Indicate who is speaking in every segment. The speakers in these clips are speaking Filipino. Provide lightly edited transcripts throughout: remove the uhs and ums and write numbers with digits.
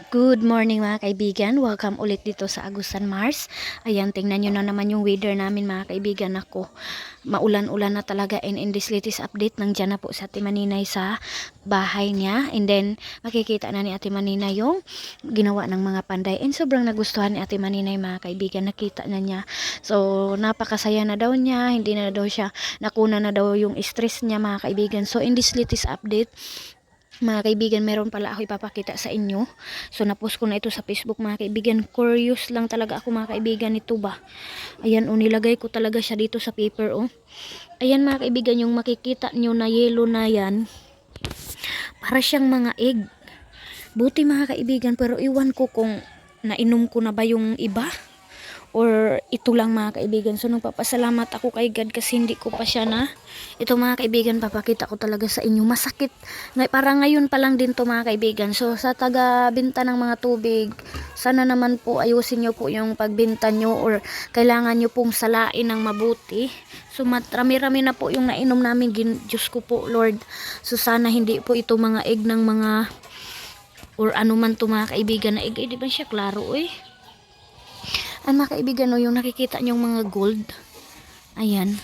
Speaker 1: Good morning mga kaibigan. Welcome ulit dito sa Agusan Mars. Ayan, tingnan nyo na naman yung weather namin mga kaibigan. Ako, maulan-ulan na talaga, and in this latest update, nandyan na po si Ate Maninay sa bahay niya. And then, makikita na ni Ate Maninay yung ginawa ng mga panday. And sobrang nagustuhan ni Ate Maninay mga kaibigan. Nakita na niya. So, napakasaya na daw niya. Hindi na daw siya, nakuna na daw yung stress niya mga kaibigan. So, in this latest update, mga kaibigan, meron pala ako ipapakita sa inyo. So, napost ko na ito sa Facebook mga kaibigan. Curious lang talaga ako mga kaibigan nito ba. Ayan, nilagay ko talaga siya dito sa paper Ayan mga kaibigan, yung makikita nyo na yellow na yan, para siyang mga egg. Buti mga kaibigan, pero iwan ko kung nainom ko na ba yung iba or ito lang mga kaibigan. So nagpapasalamat ako kay God kasi hindi ko pa siya na ito mga kaibigan, papakita ko talaga sa inyo. Masakit para ngayon pa lang din to mga kaibigan. So sa taga binta ng mga tubig, sana naman po ayusin nyo po yung pagbinta nyo, or kailangan nyo pong salain ng mabuti. So rami-rami na po yung nainom namin. Diyos ko po Lord, so sana hindi po ito mga egg ng mga or ano man to mga kaibigan na egg. Di ba siya klaro Ang mga kaibigan yung nakikita nyong mga gold. Ayan.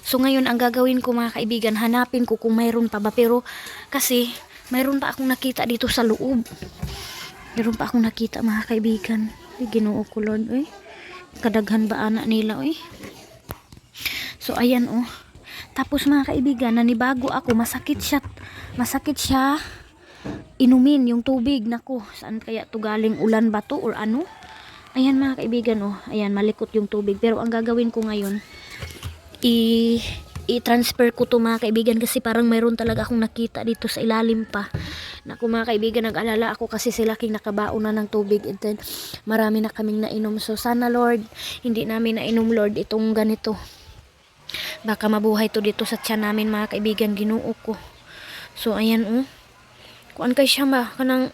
Speaker 1: So ngayon ang gagawin ko mga kaibigan, hanapin ko kung mayroon pa ba. Pero kasi mayroon pa akong nakita dito sa loob. Mayroon pa akong nakita mga kaibigan. Ginoo ko Lord. Kadaghan ba anak nila So ayan Tapos mga kaibigan, nanibago ako. Masakit siya inumin yung tubig. Nako, saan kaya to galing? Ulan ba to or ano? Ayan mga kaibigan ayan, malikot yung tubig. Pero ang gagawin ko ngayon, i-transfer ko to mga kaibigan, kasi parang mayroon talaga akong nakita dito sa ilalim pa. Naku mga kaibigan, nag-alala ako kasi sila king nakabaon na ng tubig, and then marami na kaming nainom. So sana Lord, hindi namin nainom Lord itong ganito. Baka mabuhay to dito sa tiyan namin mga kaibigan, Ginoo ko. So ayan kuan kay siya ba kanang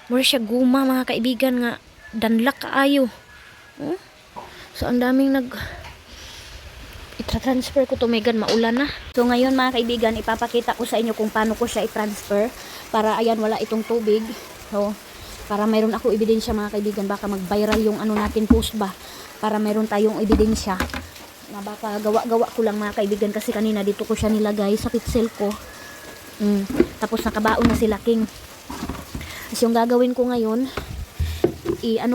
Speaker 1: more siya guma mga kaibigan, nga danlak kaayo. So ang daming i-transfer ko to, Megan, maulan na. So ngayon mga kaibigan, ipapakita ko sa inyo kung paano ko siya i-transfer para ayan wala itong tubig. So para mayroon ako ebidensya mga kaibigan, baka mag-viral yung natin post ba, para mayroon tayong ebidensya na baka gawa-gawa ko lang mga kaibigan, kasi kanina dito ko siya nilagay sa pixel ko. Tapos nakabaon na sila king. Kasi yung gagawin ko ngayon,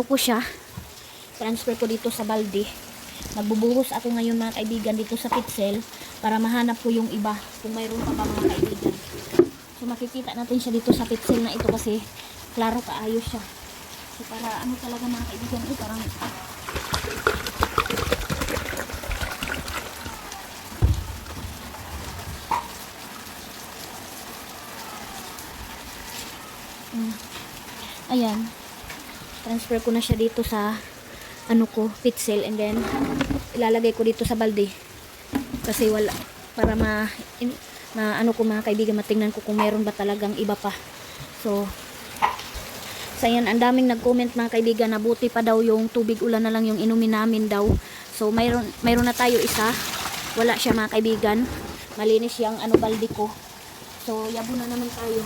Speaker 1: ko siya, transfer ko dito sa balde. Magbubuhos ako ngayon mga kaibigan dito sa pixel para mahanap ko yung iba kung mayroon pa ba mga kaibigan. So makikita natin siya dito sa pixel na ito kasi klaro kaayo siya. So para talaga mga kaibigan, parang ayan, transfer ko na siya dito sa pixel, and then ilalagay ko dito sa balde kasi wala, para ko mga kaibigan, matingnan ko kung meron ba talagang iba pa. So ayan, ang daming nag-comment mga kaibigan na buti pa daw yung tubig ulan na lang yung inumin namin daw. So mayroon na tayo isa, wala siya mga kaibigan, malinis yung balde ko. So yabo na naman tayo.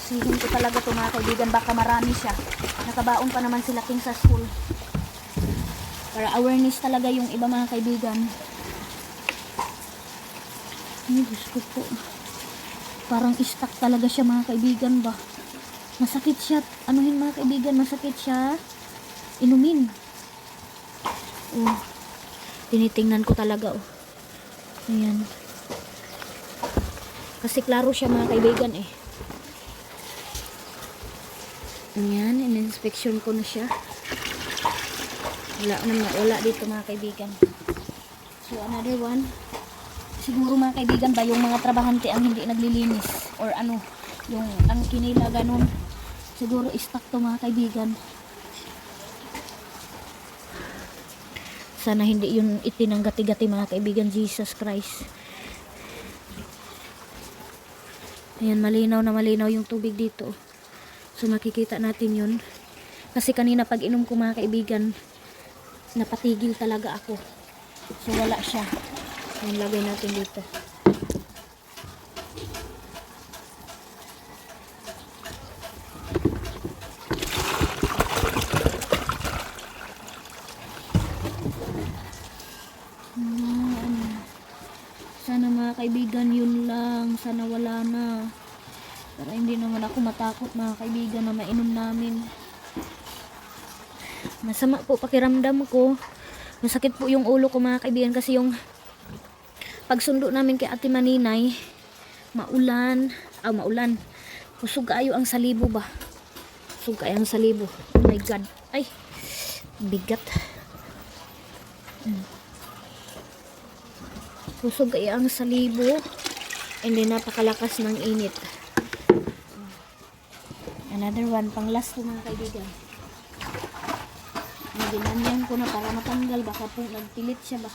Speaker 1: Sihin ko talaga to mga kaibigan, baka marami siya. Nakabaon pa naman sila king sa school. Para awareness talaga yung iba mga kaibigan. Diyos ko po. Parang stuck talaga siya mga kaibigan ba. Masakit siya. Mga kaibigan, masakit siya inumin. Tinitingnan ko talaga Ayan. Kasi klaro siya mga kaibigan Ayan, in-inspection ko na siya. Wala dito mga kaibigan. So another one, siguro mga kaibigan ba yung mga trabahante ang hindi naglilinis, or yung ang kinila ganun. Siguro stuck to mga kaibigan. Sana hindi yun itinanggati-gati mga kaibigan, Jesus Christ. Ayan, malinaw na malinaw yung tubig dito. So makikita natin yun. Kasi kanina pag inom ko mga kaibigan, napatigil talaga ako. So wala siya. Ayan, lagay natin dito. sana. Para hindi naman ako matakot mga kaibigan na mainom namin. Masama po pakiramdam ko. Masakit po yung ulo ko mga kaibigan kasi yung pagsundo namin kay Ate Maninay, maulan. Kusog kayo ang salibo ba? Kusog kayo ang salibo. Oh my God. Ay, bigat. Kusog kayo ang salibo. And then napakalakas ng init. Another one, pang last po mga kaibigan. Ginanyan ko na para matanggal. Baka po nagpilit siya ba.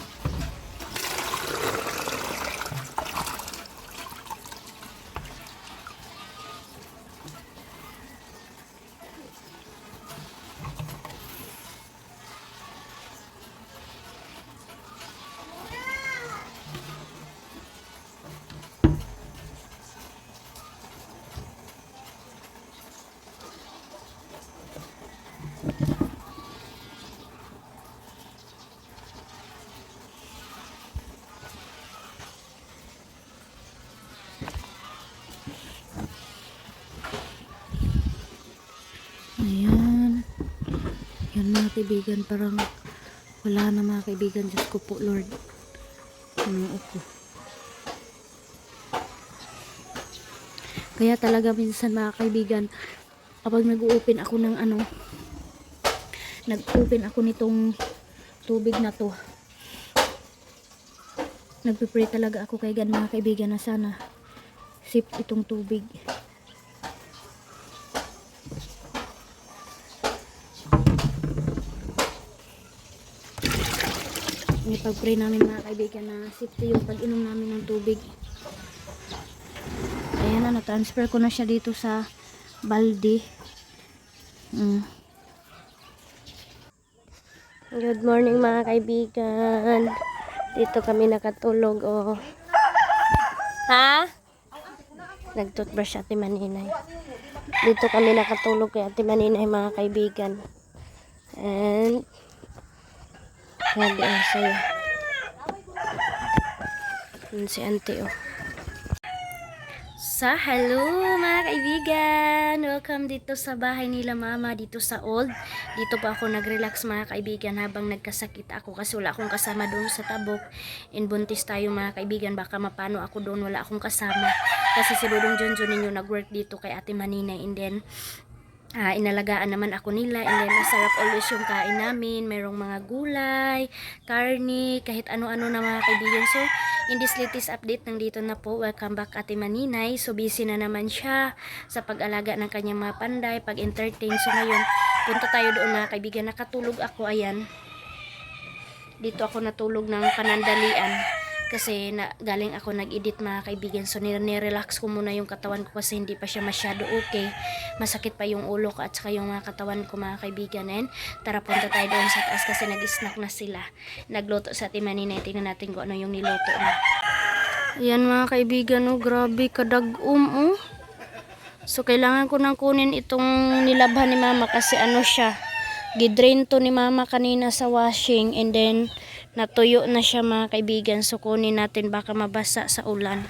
Speaker 1: Ayan. Yan mga kaibigan, parang wala na mga kaibigan. Diyos ko po, Lord. Ano ako? Kaya talaga minsan mga kaibigan, kapag nag-open ako ng nag-open ako nitong tubig na to, nagpe-pray talaga ako kay God mga kaibigan na sana sip itong tubig. Pag-pray namin mga kaibigan na safety yung pag-inom namin ng tubig. Ayan na, na-transfer ko na siya dito sa balde. Good morning mga kaibigan. Dito kami nakatulog. Oh. Ha? Nag-toothbrush Ate Maninay. Dito kami nakatulog kay Ate Maninay mga kaibigan. And sabi ang sa'yo. Yun si auntie oh. Hello mga kaibigan. Welcome dito sa bahay nila mama. Dito sa old. Dito pa ako nag-relax mga kaibigan habang nagkasakit ako. Kasi wala akong kasama doon sa Tabok. And buntis tayo mga kaibigan. Baka mapano ako doon. Wala akong kasama. Kasi si Dudong Junjun ninyo nag-work dito kay Ate Maninay. And then inalagaan naman ako nila, and then masarap always yung kain namin, merong mga gulay, karne, kahit ano-ano na mga kaibigan. So in this latest update, nandito na po, welcome back Ate Maninay. So busy na naman siya sa pag-alaga ng kanyang mga panday, pag-entertain. So ngayon, punta tayo doon mga kaibigan. Nakatulog ako, ayan, dito ako natulog ng panandalian kasi galing ako nag-edit mga kaibigan. So nirelax ko muna yung katawan ko kasi hindi pa siya masyado okay. Masakit pa yung ulo ko at saka yung mga katawan ko mga kaibigan. And tara, punta tayo doon sa taas kasi nag-snack na sila. Nagluto sa Ate Maninay. Tingnan natin kung ano yung niluto na. Ayan mga kaibigan, oh, grabe kadagum oh. So kailangan ko nang kunin itong nilabhan ni mama kasi ano siya, gidrain to ni mama kanina sa washing, and then natuyo na siya mga kaibigan. So kunin natin, baka mabasa sa ulan.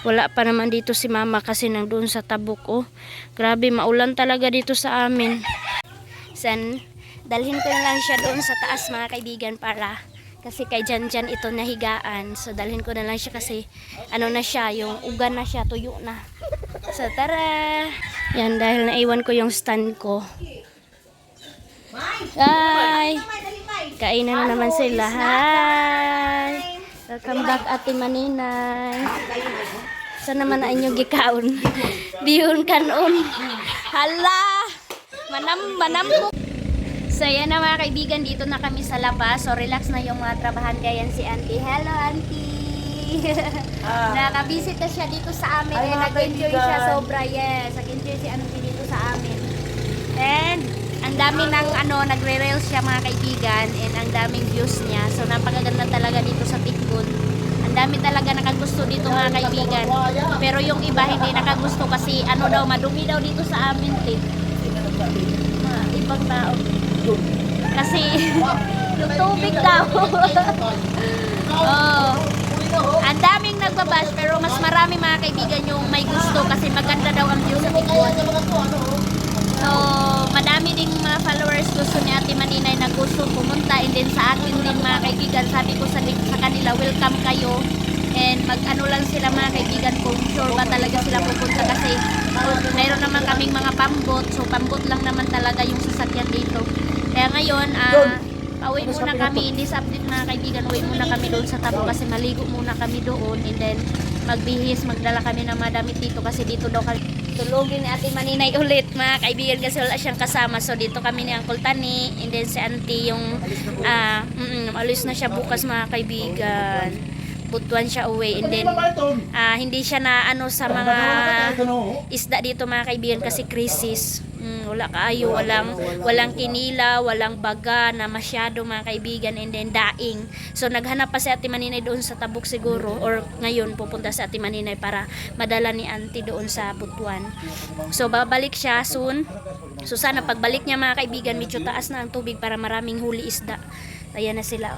Speaker 1: Wala pa naman dito si mama kasi nandun sa Tabok oh. Grabe, maulan talaga dito sa amin. Dalhin ko na lang siya doon sa taas mga kaibigan para, kasi kay Janjan ito nahigaan. So dalhin ko na lang siya kasi ano na siya, yung ugan na siya, tuyo na. So tara. Yan, dahil naiwan ko yung stand ko. Hi! Kainan na naman sila. Hi! Welcome back Ate Maninay. Saan naman na inyong gikaon? Bihon kanon. Hala! Manam ko. So yan na mga kaibigan, dito na kami sa labas. So relax na yung mga trabahan. Gayan si Auntie. Hello Auntie! Nakabisit na siya dito sa amin. Nag-enjoy siya sobra. Yes, nag-enjoy si Auntie dito sa amin. And ang dami ng nagre-rails siya mga kaibigan, and ang daming views niya. So napakaganda talaga dito sa Tikbon. Ang dami talaga nakagusto dito mga kaibigan. Pero yung iba hindi nakagusto kasi madumi daw dito sa amin, ibang tao. Kasi yung tubig daw. Oh. Ang daming nagbabash, pero mas marami mga kaibigan yung may gusto kasi maganda daw ang view sa Bicol. So, madami ding mga followers gusto ni Ate Maninay na gusto pumunta, and then sa akin din mga kaibigan, sabi ko sa kanila, welcome kayo, and mag-ano lang sila mga kaibigan kung sure ba talaga sila pupunta kasi mayroon naman kaming mga pambot, so pambot lang naman talaga yung sasakyan dito. Kaya ngayon, pauwi muna kami in this update mga kaibigan, uwi muna kami doon sa Tabo kasi maligo muna kami doon, and then magbihis, magdala kami ng mga damit dito kasi dito daw kami tulogin ni Ate Maninay ulit mga kaibigan kasi wala siyang kasama, so dito kami ni Uncle Tani, and then si Auntie yung alis na siya bukas mga kaibigan, butuan siya uwi, and then hindi siya na ano sa mga isda dito mga kaibigan kasi krisis. Wala kaayo, walang kinila, walang baga na masyado mga kaibigan, and then daing. So naghanap pa si Ate Maninay doon sa Tabuk siguro, or ngayon pupunta sa Ate Maninay para madala ni Auntie doon sa Butuan. So babalik siya soon. So sana pagbalik niya mga kaibigan, medyo taas na ang tubig para maraming huli isda. Ayan na sila.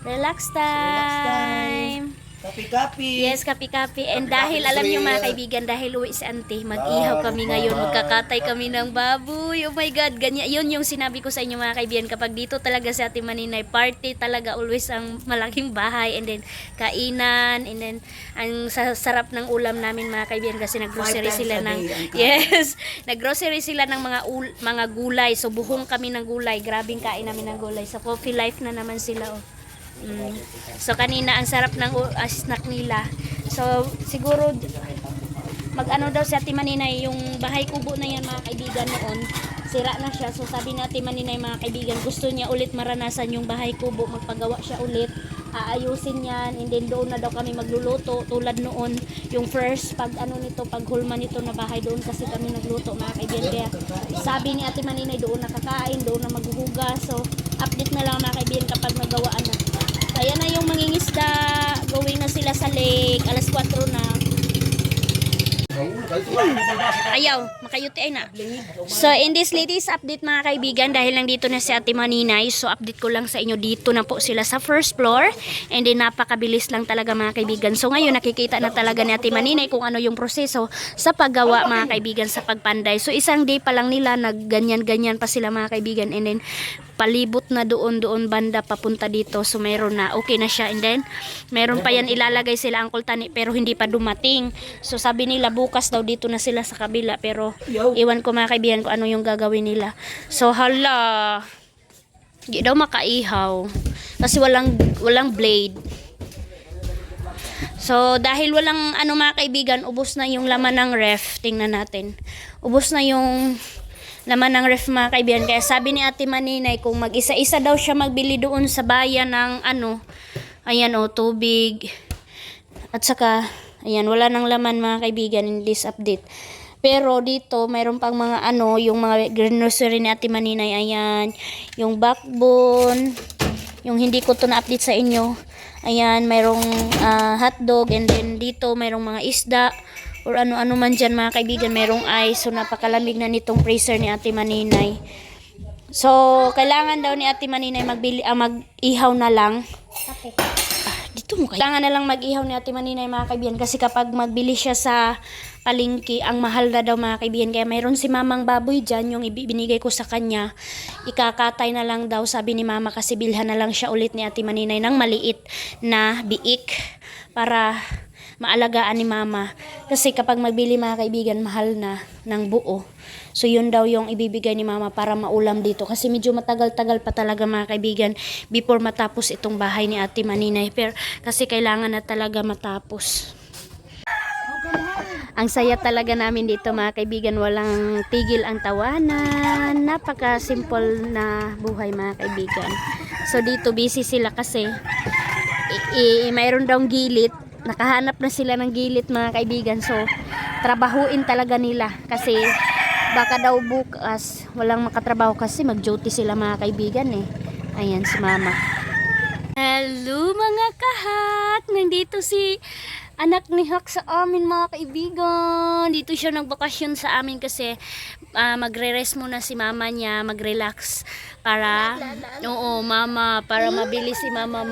Speaker 1: Relax time.
Speaker 2: Kapi-kapi.
Speaker 1: Yes, kapi-kapi. And dahil, alam niyo mga kaibigan, dahil uwi si Auntie, mag-ihaw kami ngayon, magkakatay kami ng baboy. Oh my God, ganyan. Yun yung sinabi ko sa inyo mga kaibigan, kapag dito talaga sa Ate Maninay, party talaga, always ang malaking bahay, and then kainan, and then ang sarap ng ulam namin mga kaibigan kasi nag-grocery sila ng, yes, nag-grocery sila ng mga gulay. So buhong kami ng gulay, grabing kain namin ng gulay. Sa Coffee Life na naman sila, oh. So kanina ang sarap ng snack nila. So siguro mag-ano daw si Ate Maninay, yung bahay kubo na yan mga kaibigan noon, sira na siya. So sabi ni Ate Maninay mga kaibigan, gusto niya ulit maranasan yung bahay kubo, magpagawa siya ulit, aayusin yan, and then doon na daw kami magluluto tulad noon yung first pag ano nito, pag hulma nito na bahay, doon kasi kami nagluto mga kaibigan. Kaya sabi ni Ate Maninay, doon nakakain, doon na maghuhugas. So update na lang mga kaibigan kapag nagawaan na. Ayan na yung mangingisda, going na sila sa lake, alas 4 na. Ayaw, makayuti ay na. So in this latest update mga kaibigan, dahil lang dito na si Ate Maninay, so update ko lang sa inyo, dito na po sila sa first floor, and then napakabilis lang talaga mga kaibigan. So ngayon nakikita na talaga ni Ate Maninay kung ano yung proseso sa paggawa mga kaibigan, sa pagpanday. So isang day pa lang nila, nagganyan-ganyan pa sila mga kaibigan, and then palibot na doon banda papunta dito. So meron na, okay na siya, and then meron pa yan ilalagay sila Uncle Tani pero hindi pa dumating. So sabi nila bukas daw dito na sila sa kabila, pero iwan ko mga kaibigan kung ano yung gagawin nila. So hala, hindi daw makaihaw kasi walang blade. So dahil walang ano mga kaibigan, ubos na yung laman ng ref. Tingnan natin, ubos na yung laman ng ref mga kaibigan. Kaya sabi ni Ate Maninay, kung mag-isa-isa daw siya magbili doon sa bayan ng ano, ayan o, tubig, at saka ayan, wala nang laman mga kaibigan in this update. Pero dito mayroon pang mga ano, yung mga grocery ni Ate Maninay. Ayan, yung backbone, yung hindi ko to na-update sa inyo. Ayan, mayroong hotdog, and then dito mayroong mga isda or ano-ano man dyan mga kaibigan, mayroong ice. So napakalamig na nitong freezer ni Ate Maninay. So kailangan daw ni Ate Maninay mag-ihaw na lang. Dito mo kailangan na lang mag-ihaw ni Ate Maninay mga kaibigan kasi kapag magbili siya sa palengke, ang mahal na daw mga kaibigan. Kaya mayroon si mamang baboy dyan, yung binigay ko sa kanya, ikakatay na lang daw sabi ni mama, kasi bilhan na lang siya ulit ni Ate Maninay ng maliit na biik para maalagaan ni mama. Kasi kapag magbili mga kaibigan, mahal na ng buo. So yun daw yung ibibigay ni mama para maulam dito. Kasi medyo matagal-tagal pa talaga mga kaibigan before matapos itong bahay ni Ate Maninay. Pero kasi kailangan na talaga matapos. Ang saya talaga namin dito mga kaibigan. Walang tigil ang tawanan. Napaka-simple na buhay mga kaibigan. So dito busy sila kasi mayroon daw gilit. Nakahanap na sila ng gilit mga kaibigan. So trabahuin talaga nila kasi baka daw bukas walang makatrabaho kasi mag-duty sila mga kaibigan eh. Ayan si mama. Hello mga kahat! Nandito si anak ni Hak sa amin mga kaibigan. Dito siya nagbakasyon sa amin kasi magre-rest muna si mama niya, mag-relax para oo, mama, para mabilis si mama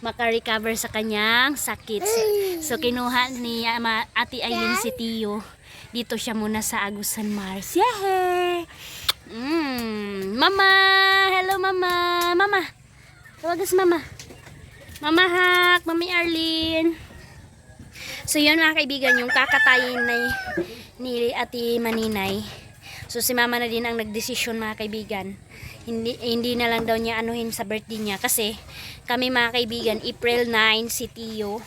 Speaker 1: maka-recover sa kanyang sakit. So kinuha ni Ate Aileen si Tio. Dito siya muna sa Agusan Mars. Yay! Mama, hello mama. Mama. Tawagas mama. Mama Hak, Mami Arlene. So yun mga kaibigan, yung kakatayin ni Ate Maninay. So si mama na din ang nagdesisyon mga kaibigan. Hindi na lang daw niya anuhin sa birthday niya. Kasi kami mga kaibigan, April 9 si Tio.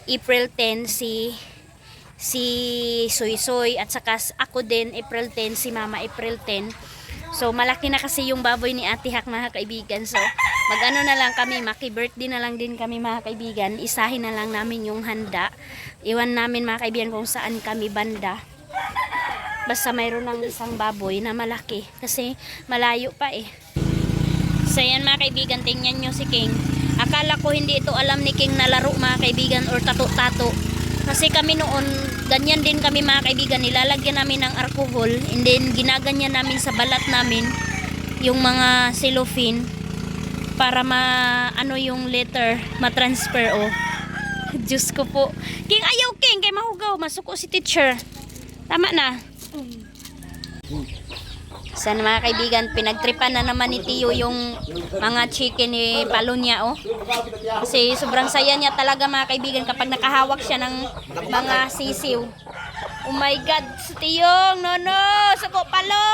Speaker 1: April 10 si Soy Soy. At saka ako din, April 10 si mama, April 10. So malaki na kasi yung baboy ni Ate Hak mga kaibigan. So mag-ano na lang kami, maki-birthday na lang din kami mga kaibigan. Isahin na lang namin yung handa. Iwan namin mga kaibigan kung saan kami banda. Basta mayroon ng isang baboy na malaki. Kasi malayo pa eh. So yan mga kaibigan, tingnan nyo si King. Akala ko hindi ito alam ni King na laro mga kaibigan or tato-tato. Kasi kami noon, ganyan din kami mga kaibigan, nilalagyan namin ng alcohol and then ginaganyan namin sa balat namin yung mga cellophane para ano yung letter, matransfer o. Diyos ko po. King, ayaw King, kay mahugaw, masuko si teacher. Tama na. Sana mga kaibigan, pinagtripan na naman ni Tio yung mga chicken ni Palunya oh. Kasi sobrang saya niya talaga mga kaibigan kapag nakahawak siya ng mga sisiw. Oh my God, si Tiyong, no, suko palo.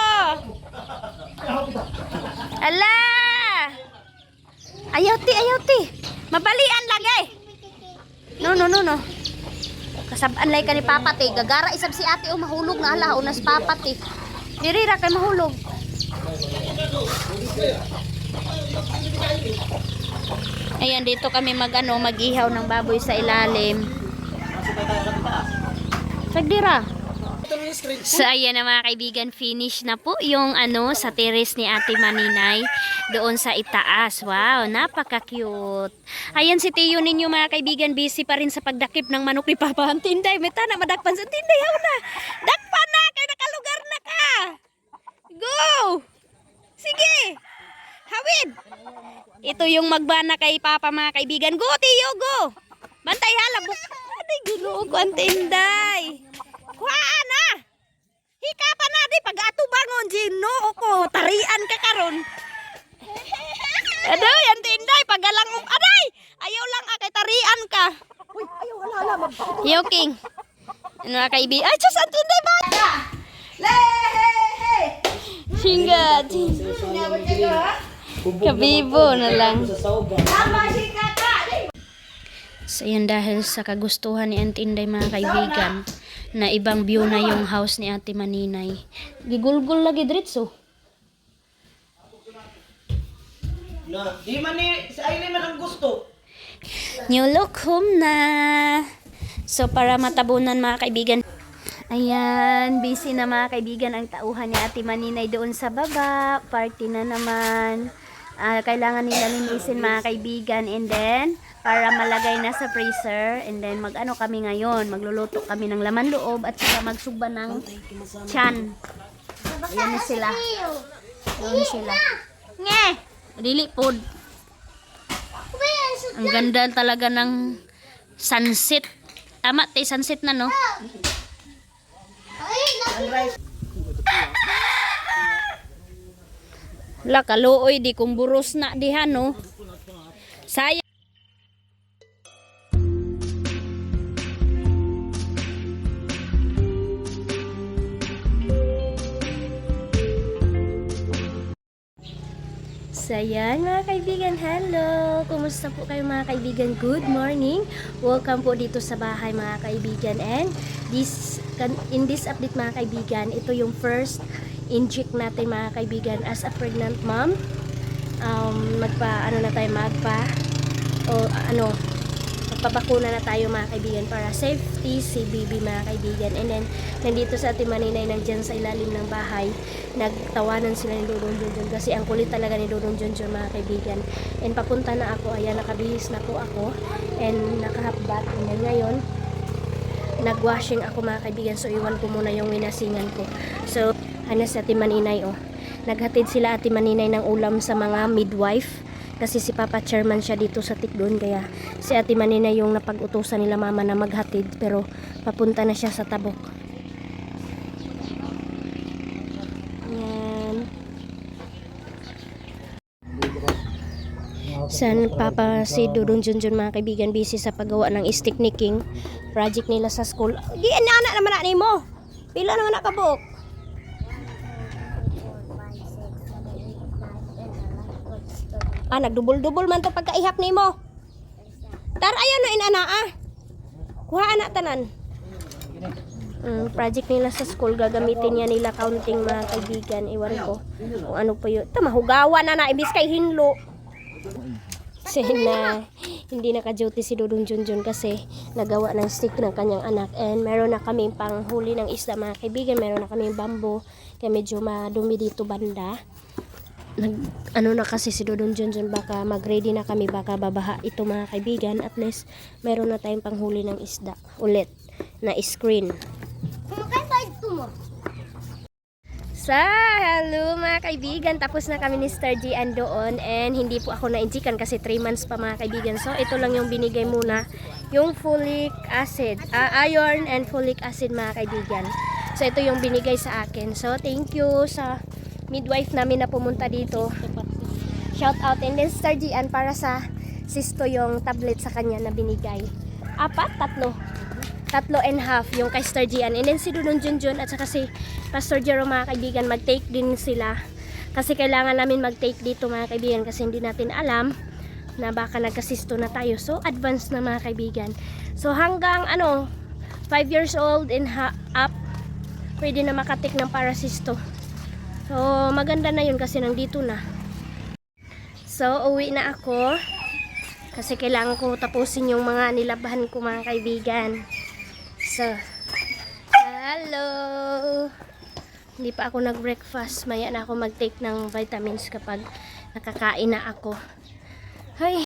Speaker 1: Ala! Ayaw ti. Mabalian lagay. No. Kasabaan lay ka ni Papa te. Gagara isab si ate o mahulog na ala. Unas Papa te. Diri ra kay mahulog. Ayan, dito kami mag-ihaw ng baboy sa ilalim. Sagdira. So ayan na mga kaibigan, finish na po yung sa terrace ni Ate Maninay doon sa itaas. Wow, napaka-cute. Ayan si Tio ninyo mga kaibigan, busy pa rin sa pagdakip ng manok ni Papa. Ang tinday, may tana madakpan sa tinday. Haw na. Dakpan na, kaya nakalugar na ka. Go! Sige! Hawid! Ito yung magbana kay Papa mga kaibigan. Go Tio, go! Bantay halab. Aday, ginoo ko ang tinday. Kuhaan na! Hika pa na di pag-ato bangon, Ginoo ko. Tarian ka karon. Aday, ang tinday. Pagalang aday! Ayaw lang kay tarian ka. Uy, ayaw, hala. Yo, King. Ano na kaibigan? Ay, Diyos, ang tinday ba? Singat. Kabibo na lang. So yun, dahil sa kagustuhan ni Auntie Inday mga kaibigan, na ibang view na yung house ni Ate Maninay. Gigulgul lagi diretso.
Speaker 2: Di man ni sa Aileen man ang gusto.
Speaker 1: New look home na. So para matabunan mga kaibigan. Ayan, busy na mga kaibigan ang tauhan ni Ate Maninay doon sa baba. Party na naman. Kailangan nila linisin mga kaibigan, and then para malagay na sa freezer, and then mag-ano kami ngayon, magluluto kami ng laman loob at saka magsugba ng tiyan. Ayan na sila. Doon sila. Nge! Dili pod. Ang ganda talaga ng sunset. Tama, sunset na no? La kaluoy di kung buros na diha no. Sayang. So ayan mga kaibigan, hello! Kumusta po kayo mga kaibigan? Good morning! Welcome po dito sa bahay mga kaibigan, and in this update mga kaibigan, ito yung first inject natin mga kaibigan as a pregnant mom.
Speaker 3: magpabakuna na tayo mga kaibigan para safety si Bibi mga kaibigan. And then nandito sa Ate Maninay nandyan sa ilalim ng bahay, nagtawanan sila ni Dodong Junjun kasi ang kulit talaga ni Dodong Junjun mga kaibigan. And papunta na ako, ayan, nakabihis na po ako and nakahabbat. And then ngayon nagwashing ako mga kaibigan, so iwan ko muna yung winasingan ko. So ano sa Ate Maninay, oh, naghatid sila Ate Maninay ng ulam sa mga midwife kasi si Papa Chairman siya dito sa Tikdon, kaya si Ate Maninay yung napag-utusan nila mama na maghatid, pero papunta na siya sa Tabok. Yan. San Papa si Dodong Junjun mga kaibigan, busy sa paggawa ng stick nicking project nila sa school. Di anak naman na nimo. Pila naman na kabuk? Nagdubol-dubol man to pagkaihap nimo. Tar ayon no inana Kuha anak tanan. Project nila sa school, gagamitin niya nila counting mga kaibigan. Iwan ko kung ano pa yun. Ito mahugawa na imbis kay hinlo. Kasi na hindi naka-duty si Dodong Junjun kasi nagawa ng stick ng kanyang anak. And meron na kaming panghuli ng isda mga kaibigan. Meron na kaming bamboo. Kaya medyo madumi dito banda. Ano na kasi si Dodong Junjun, baka mag-ready na kami, baka babaha ito mga kaibigan. At least meron na tayong panghuli ng isda ulit na screen. Hello mga kaibigan, tapos na kami ni Star Gian doon and hindi po ako na-injikan kasi 3 months pa mga kaibigan. So ito lang yung binigay muna, yung folic acid, iron and folic acid mga kaibigan. So ito yung binigay sa akin. So thank you sa midwife namin na pumunta dito. Shout out. And then Star Gian para sa sisto yung tablet sa kanya na binigay. 3.5 yung kay Star Gian. And then si Dodong Junjun at saka si Pastor Jerome mga kaibigan, mag-take din sila. Kasi kailangan namin mag-take dito mga kaibigan kasi hindi natin alam na baka nagkasisto na tayo. So advance na mga kaibigan. So hanggang 5 years old and up, pwede na makatik ng parasisto. So maganda na yun kasi nandito na. So uwi na ako kasi kailangan ko tapusin yung mga nilabahan ko mga kaibigan. So, hello! Hindi pa ako nag-breakfast. Maya na ako mag-take ng vitamins kapag nakakain na ako. Ay,